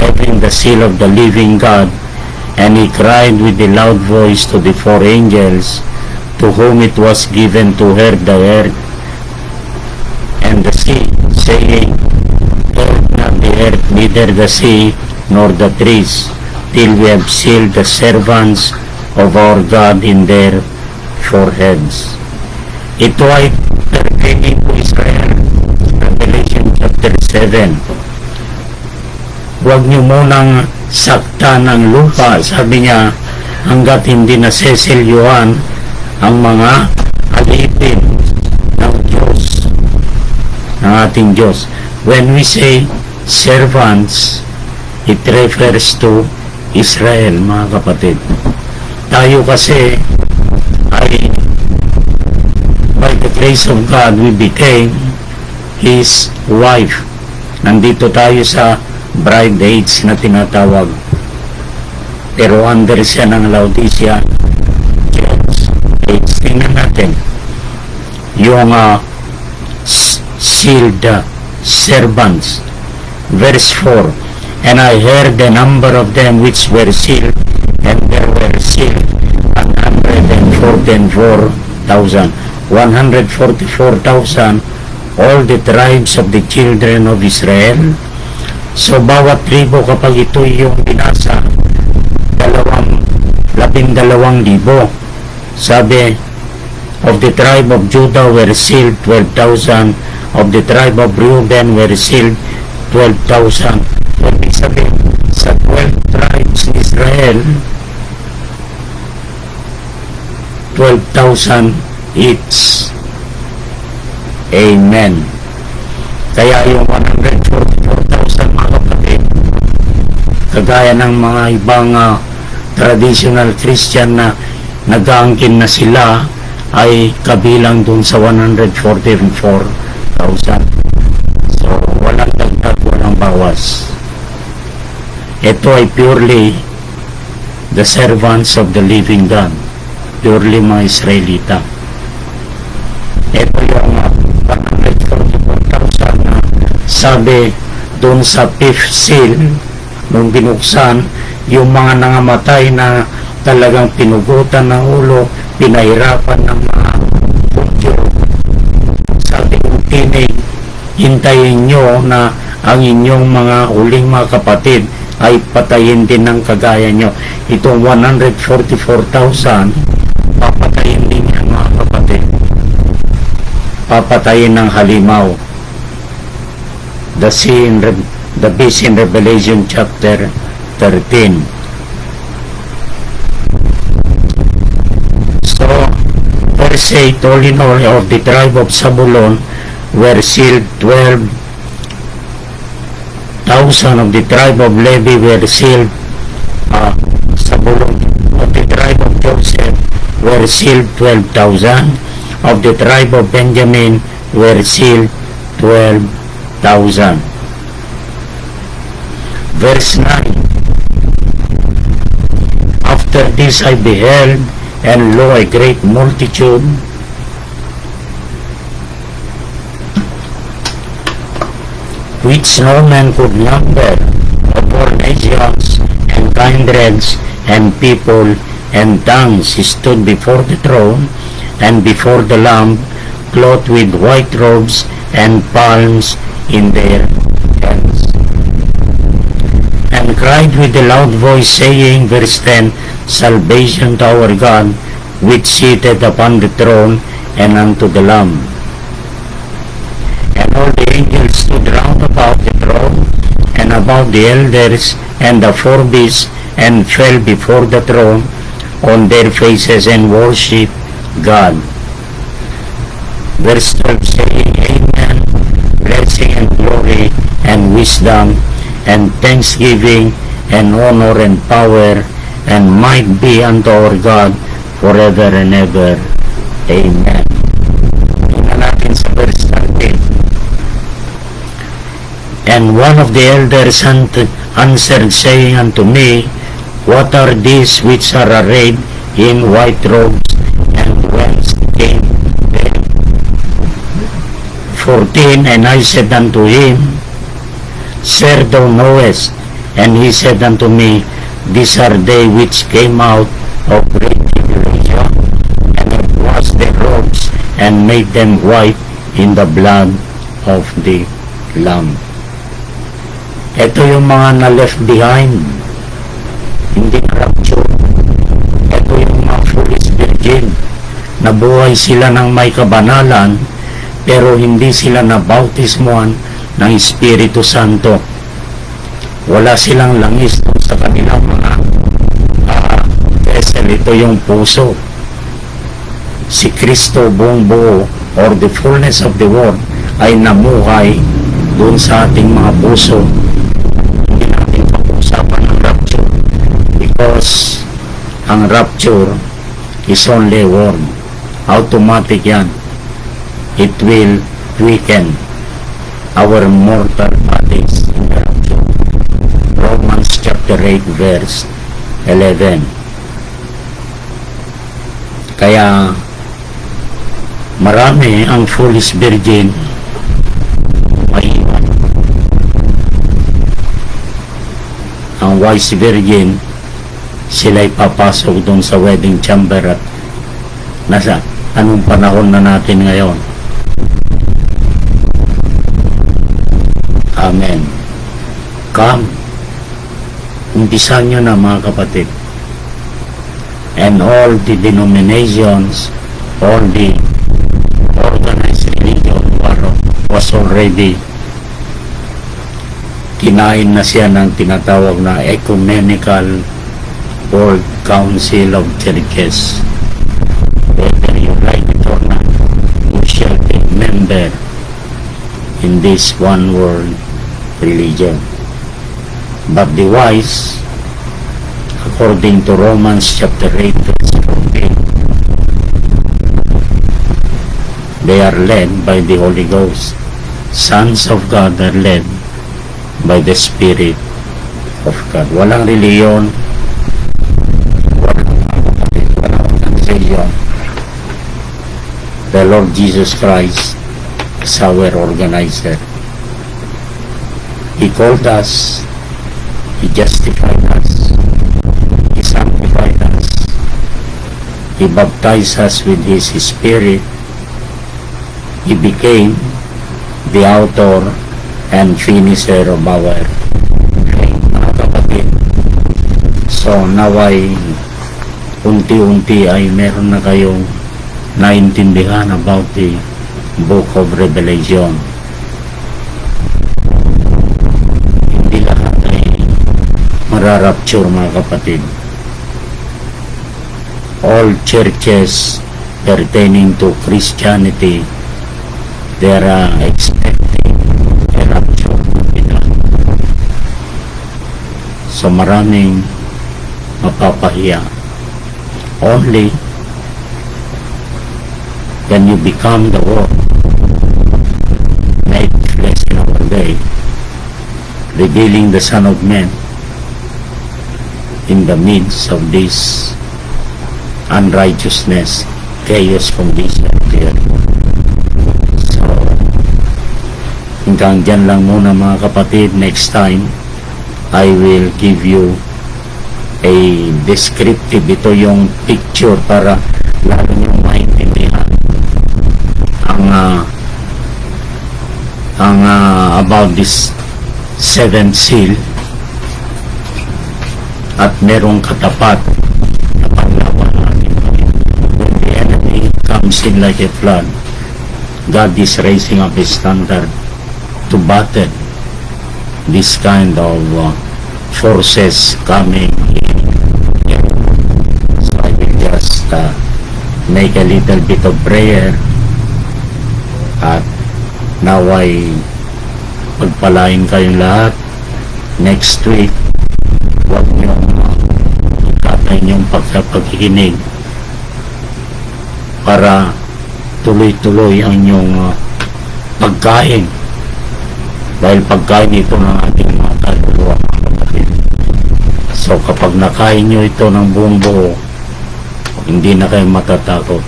having the seal of the living God, and he cried with a loud voice to the 4 angels, to whom it was given to herd the earth and the sea, saying, hurt not the earth, neither the sea, nor the trees, till we have sealed the servants of our God in their foreheads. Ito ay pertaining to Israel. Revelation chapter 7. Huwag niyo munang saktan ang lupa, sabi niya, hanggat hindi naseselyuhan ang mga alipin ng Diyos, ng ating Diyos. When we say servants, it refers to Israel, mga kapatid. Tayo kasi ay by the grace of God, we became His wife. Nandito tayo sa bride age na tinatawag. Pero under siya ng Laodicean Church age. Tingnan natin yung sealed servants. Verse 4. And I heard the number of them which were sealed, and there were sealed 144,000. 144,000, all the tribes of the children of Israel. So bawat tribo, kapag ito yung binasa, 12,000. Sabi, of the tribe of Judah were sealed 12,000, of the tribe of Reuben were sealed 12,000. So ibig sabihin, sa 12 tribes ni Israel, 12,000 each. Amen. Kaya yung 144,000, mga kapatid, kagaya ng mga ibang traditional Christian na nag-aangkin na sila, ay kabilang dun sa 144,000. So walang dagdag, walang bawas. Ito ay purely the servants of the living God, purely mga Israelita. Ito yung 144,000 na sabi dun sa fifth seal, nung binuksan, yung mga nangamatay na talagang pinugutan ng ulo, pinahirapan ng mga Hudyo. Sabi ng tinig, hintayin nyo na ang inyong mga huling mga kapatid ay patayin din ng kagaya nyo. Itong 144,000, papatayin din yan, mga kapatid. Papatayin ng halimaw. The beast in Revelation chapter 13. So, verse 8, all in all of the tribe of Zabulon were sealed 12,000, of the tribe of Levi were sealed Zabulon, of the tribe of Joseph were sealed 12,000, of the tribe of Benjamin were sealed 12,000. Verse 9. After this I beheld, and lo, a great multitude, which no man could number, of all nations, and kindreds, and people, and tongues, stood before the throne, and before the Lamb, clothed with white robes, and palms in their hands, and cried with a loud voice, saying, verse 10, Salvation to our God, which sitteth upon the throne, and unto the Lamb. And all the angels stood round about the throne, and about the elders, and the four beasts, and fell before the throne on their faces, and worshipped God. Verse 12, saying, Amen, blessing and glory, and wisdom, and thanksgiving, and honor, and power, and might be unto our God forever and ever. Amen. Tingnan natin sa verse 13. And one of the elders answered, saying unto me, What are these which are arrayed in white robes, and whence came they? 14. And I said unto him, Sir, thou knowest. And he said unto me, These are they which came out of great tribulation, and have washed their robes, and made them white in the blood of the Lamb. Ito yung mga na left behind, hindi na rapture. Ito yung mga foolish virgin. Nabuhay sila ng may kabanalan, pero hindi sila nabautismuhan ng Espiritu Santo. Wala silang langis sa kanilang mga vessel. Ito yung puso. Si Kristo buong buo, or the fullness of the world, ay namuhay doon sa ating mga puso. Hindi natin pag-usapan ng rapture, because ang rapture is only a word. Automatic yan. It will weaken our mortal bodies in the rapture. Romans chapter 8 verse 11. Kaya marami ang foolish virgin maiwan. Ang wise virgin, sila'y papasok doon sa wedding chamber. At nasa anong panahon na natin ngayon? Amen. Come, umpisan nyo na mga kapatid. And all the denominations, all the organized religion was already kinain na siya ng tinatawag na Ecumenical World Council of Churches. Whether you like it or not, you shall be member in this one world religion. But the wise, according to Romans chapter 8 verse 14, they are led by the Holy Ghost. Sons of God are led by the Spirit of God. Walang reliyon, walang organization. The Lord Jesus Christ is our organizer. He called us, He justified us, He sanctified us, He baptized us with His Spirit. He became the author and finisher of our faith, mga kapatid. So naway unti-unti ay meron na kayong naintindihan about the Book of Revelation. Hindi lahat ay mararapture, mga kapatid. All churches pertaining to Christianity, they are expecting a rapture. So maraming mapapahiya. Only when you become the Word made flesh in our day, revealing the Son of Man in the midst of this unrighteousness, chaos, condition there. So hanggang dyan lang muna, mga kapatid. Next time I will give you a descriptive, ito yung picture para lalo nyo maintindihan ang about this seventh seal, at merong katapat na panglaban natin. When the enemy comes in like a flood, God is raising up a standard to battle this kind of forces coming in. So I will just make a little bit of prayer, at naway pagpalain kayong lahat. Next week, huwag niyong ikatay niyong pagkikinig para tuloy-tuloy ang inyong pagkain, dahil pagkain ito ng ating mga kaluluwa, mga kapatid. So kapag nakain nyo ito ng buong buo, hindi na kayo matatakot.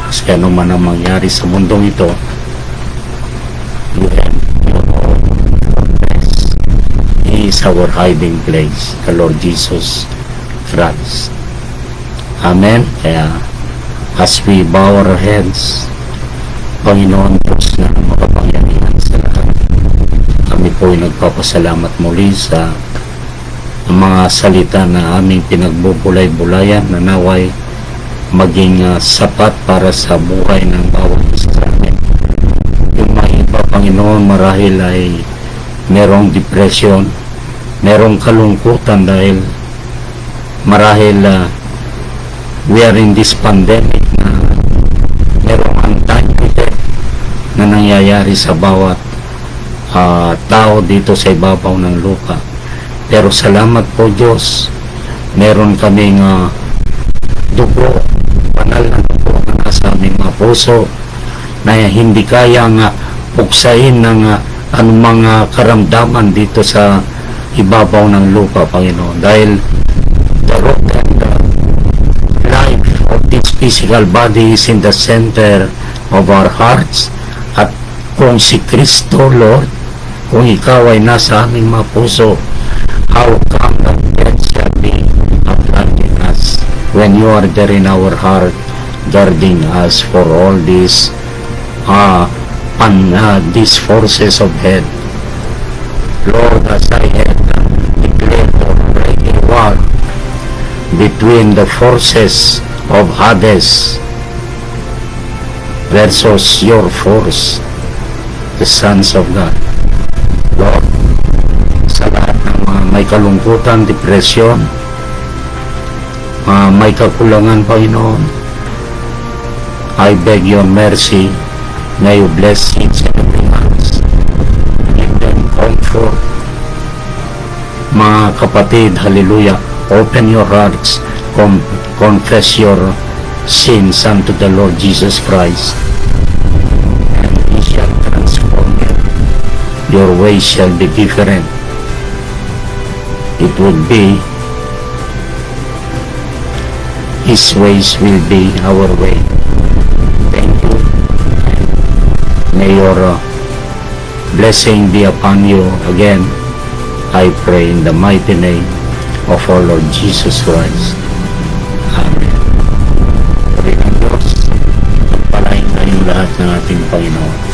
Kasi ano man ang mangyari sa mundong ito, you have your own fortress. He is our hiding place, the Lord Jesus Christ. Amen. Kaya as we bow our heads, Panginoon Diyos na makapangyarihan sa lahat, kami po ay nagpapasalamat muli sa mga salita na aming pinagbubulay-bulayan na naway maging sapat para sa buhay ng bawat isa sa amin. Yung mga iba, Panginoon, marahil ay merong depression, merong kalungkutan dahil marahil we are in this pandemic na merong untimely na nangyayari sa bawat tao dito sa ibabaw ng lupa. Pero salamat po Diyos, meron kaming dugo, banal na dugo na nasa aming mga puso na hindi kayang puksain ng anumang karamdaman dito sa ibabaw ng lupa, Panginoon. Dahil the root and the life of this physical body is in the center of our hearts. At kung si Kristo, Lord, kung ikaw ay nasa aming mga puso, how come that death shall be uplanding us when you are there in our heart, guarding us for all these these forces of hell. Lord, as I had declared already war between the forces of Hades versus your force, the sons of God. Lord, sa lahat ng mga may kalungkutan, depression, may kakulangan, Panginoon, I beg your mercy. May you bless each and every hands. Give them comfort. Mga kapatid, hallelujah, open your hearts, confess your sins unto the Lord Jesus Christ, and He shall transform you. Your ways shall be different. It would be His ways will be our way. Thank you. May your blessing be upon you again. I pray in the mighty name of our Lord Jesus Christ. Amen. Pagpalain tayong lahat ng ating Panginoon.